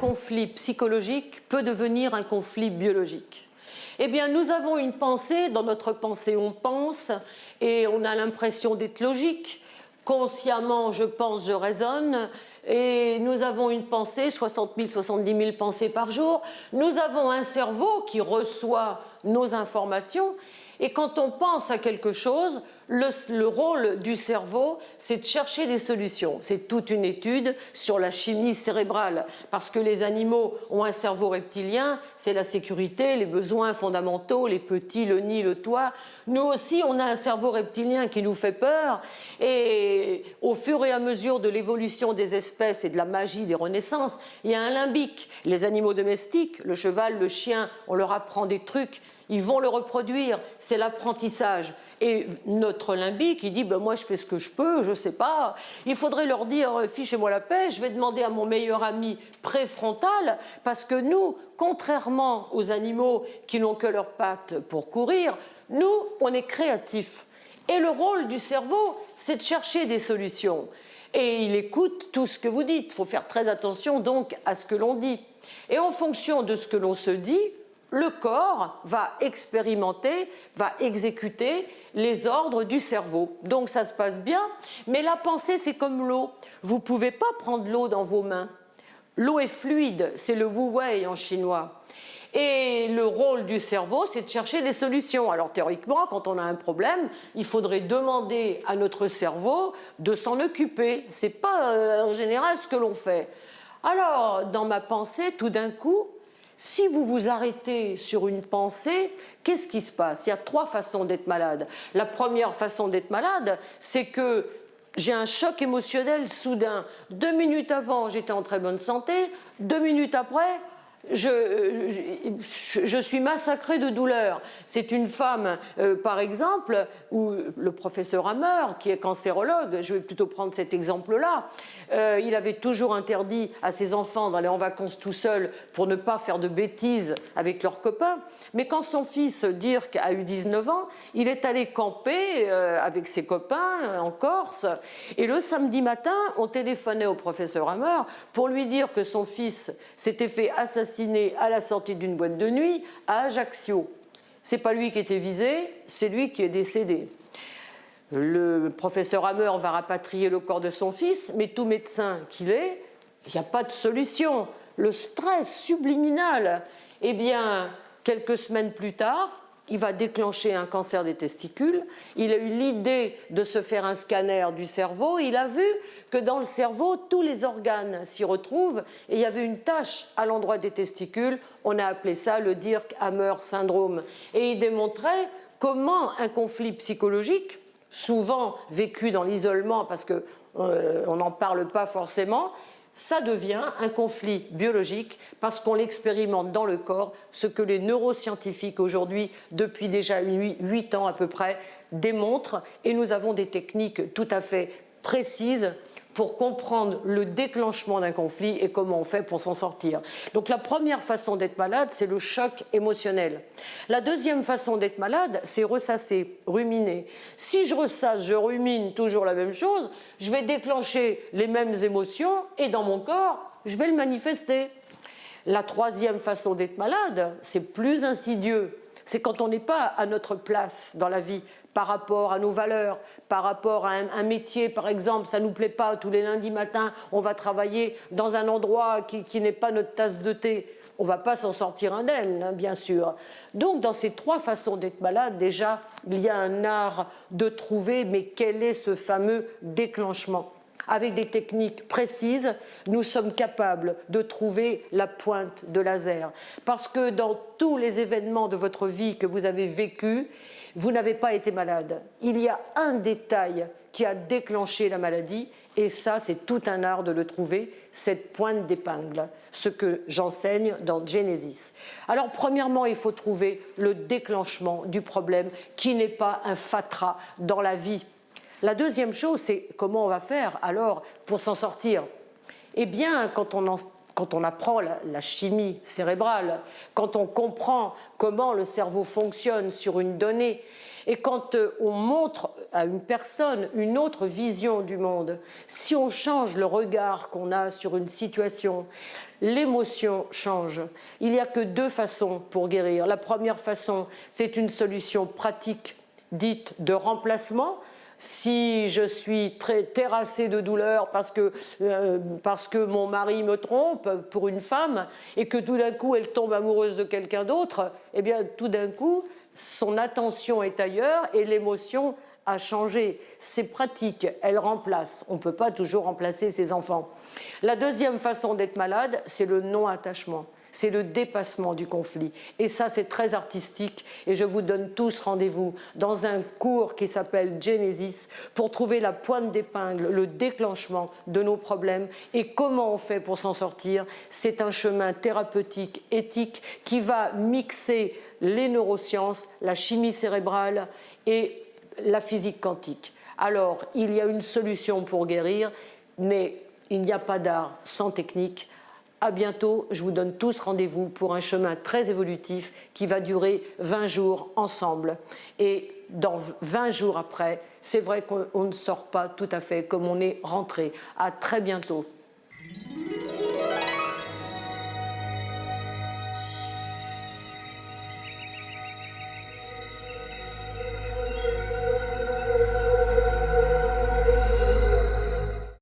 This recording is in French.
conflit psychologique peut devenir un conflit biologique? Eh bien, nous avons une pensée, dans notre pensée on pense, et on a l'impression d'être logique. Consciemment, je pense, je raisonne, et nous avons une pensée, 60 000, 70 000 pensées par jour. Nous avons un cerveau qui reçoit nos informations, et quand on pense à quelque chose, le rôle du cerveau, c'est de chercher des solutions. C'est toute une étude sur la chimie cérébrale, parce que les animaux ont un cerveau reptilien, c'est la sécurité, les besoins fondamentaux, les petits, le nid, le toit. Nous aussi, on a un cerveau reptilien qui nous fait peur, et au fur et à mesure de l'évolution des espèces et de la magie des renaissances, il y a un limbique. Les animaux domestiques, le cheval, le chien, on leur apprend des trucs, ils vont le reproduire, c'est l'apprentissage. Et notre limbique, il dit ben moi je fais ce que je peux, je ne sais pas. Il faudrait leur dire fichez-moi la paix, je vais demander à mon meilleur ami préfrontal, parce que nous, contrairement aux animaux qui n'ont que leurs pattes pour courir, nous, on est créatifs. Et le rôle du cerveau, c'est de chercher des solutions. Et il écoute tout ce que vous dites. Il faut faire très attention donc à ce que l'on dit. Et en fonction de ce que l'on se dit, le corps va expérimenter, va exécuter les ordres du cerveau. Donc ça se passe bien, mais la pensée c'est comme l'eau. Vous ne pouvez pas prendre l'eau dans vos mains. L'eau est fluide, c'est le wu wei en chinois. Et le rôle du cerveau, c'est de chercher des solutions. Alors théoriquement, quand on a un problème, il faudrait demander à notre cerveau de s'en occuper. Ce n'est pas en général ce que l'on fait. Alors, dans ma pensée, tout d'un coup, si vous vous arrêtez sur une pensée, qu'est-ce qui se passe? Il y a 3 façons d'être malade. La première façon d'être malade, c'est que j'ai un choc émotionnel soudain. 2 minutes avant, j'étais en très bonne santé. 2 minutes après, je suis massacrée de douleur. C'est une femme, par exemple, ou le professeur Hammer, qui est cancérologue, je vais plutôt prendre cet exemple-là, il avait toujours interdit à ses enfants d'aller en vacances tout seuls pour ne pas faire de bêtises avec leurs copains. Mais quand son fils Dirk a eu 19 ans, il est allé camper avec ses copains en Corse. Et le samedi matin, on téléphonait au professeur Hammer pour lui dire que son fils s'était fait assassiner à la sortie d'une boîte de nuit à Ajaccio. C'est pas lui qui était visé, c'est lui qui est décédé. Le professeur Hammer va rapatrier le corps de son fils, mais tout médecin qu'il est, il n'y a pas de solution. Le stress subliminal, eh bien, quelques semaines plus tard, il va déclencher un cancer des testicules. Il a eu l'idée de se faire un scanner du cerveau. Il a vu que dans le cerveau, tous les organes s'y retrouvent et il y avait une tache à l'endroit des testicules. On a appelé ça le Dirk-Hammer syndrome. Et il démontrait comment un conflit psychologique, souvent vécu dans l'isolement parce qu'on n'en parle pas forcément, ça devient un conflit biologique parce qu'on l'expérimente dans le corps, ce que les neuroscientifiques aujourd'hui, depuis déjà 8 ans à peu près, démontrent. Et nous avons des techniques tout à fait précises pour comprendre le déclenchement d'un conflit et comment on fait pour s'en sortir. Donc la première façon d'être malade, c'est le choc émotionnel. La deuxième façon d'être malade, c'est ressasser, ruminer. Si je ressasse, je rumine toujours la même chose, je vais déclencher les mêmes émotions et dans mon corps, je vais le manifester. La troisième façon d'être malade, c'est plus insidieux. C'est quand on n'est pas à notre place dans la vie, par rapport à nos valeurs, par rapport à un métier, par exemple, ça ne nous plaît pas, tous les lundis matins, on va travailler dans un endroit qui n'est pas notre tasse de thé. On ne va pas s'en sortir indemne, hein, bien sûr. Donc, dans ces 3 façons d'être malade, déjà, il y a un art de trouver, mais quel est ce fameux déclenchement ? Avec des techniques précises, nous sommes capables de trouver la pointe de laser. Parce que dans tous les événements de votre vie que vous avez vécus, vous n'avez pas été malade. Il y a un détail qui a déclenché la maladie, et ça, c'est tout un art de le trouver, cette pointe d'épingle, ce que j'enseigne dans Genesis. Alors, premièrement, il faut trouver le déclenchement du problème qui n'est pas un fatras dans la vie. La deuxième chose, c'est comment on va faire alors pour s'en sortir. Eh bien, quand on apprend la chimie cérébrale, quand on comprend comment le cerveau fonctionne sur une donnée, Et quand on montre à une personne une autre vision du monde, si on change le regard qu'on a sur une situation, l'émotion change. Il n'y a que deux façons pour guérir. La première façon, c'est une solution pratique dite de remplacement. Si je suis très terrassée de douleur parce que mon mari me trompe pour une femme et que tout d'un coup elle tombe amoureuse de quelqu'un d'autre, eh bien tout d'un coup son attention est ailleurs et l'émotion a changé. C'est pratique, elle remplace. On ne peut pas toujours remplacer ses enfants. La deuxième façon d'être malade, c'est le non-attachement. C'est le dépassement du conflit. Et ça, c'est très artistique. Et je vous donne tous rendez-vous dans un cours qui s'appelle Genesis pour trouver la pointe d'épingle, le déclenchement de nos problèmes et comment on fait pour s'en sortir. C'est un chemin thérapeutique, éthique, qui va mixer les neurosciences, la chimie cérébrale et la physique quantique. Alors, il y a une solution pour guérir, mais il n'y a pas d'art sans technique. À bientôt, je vous donne tous rendez-vous pour un chemin très évolutif qui va durer 20 jours ensemble. Et dans 20 jours après, c'est vrai qu'on ne sort pas tout à fait comme on est rentré. À très bientôt.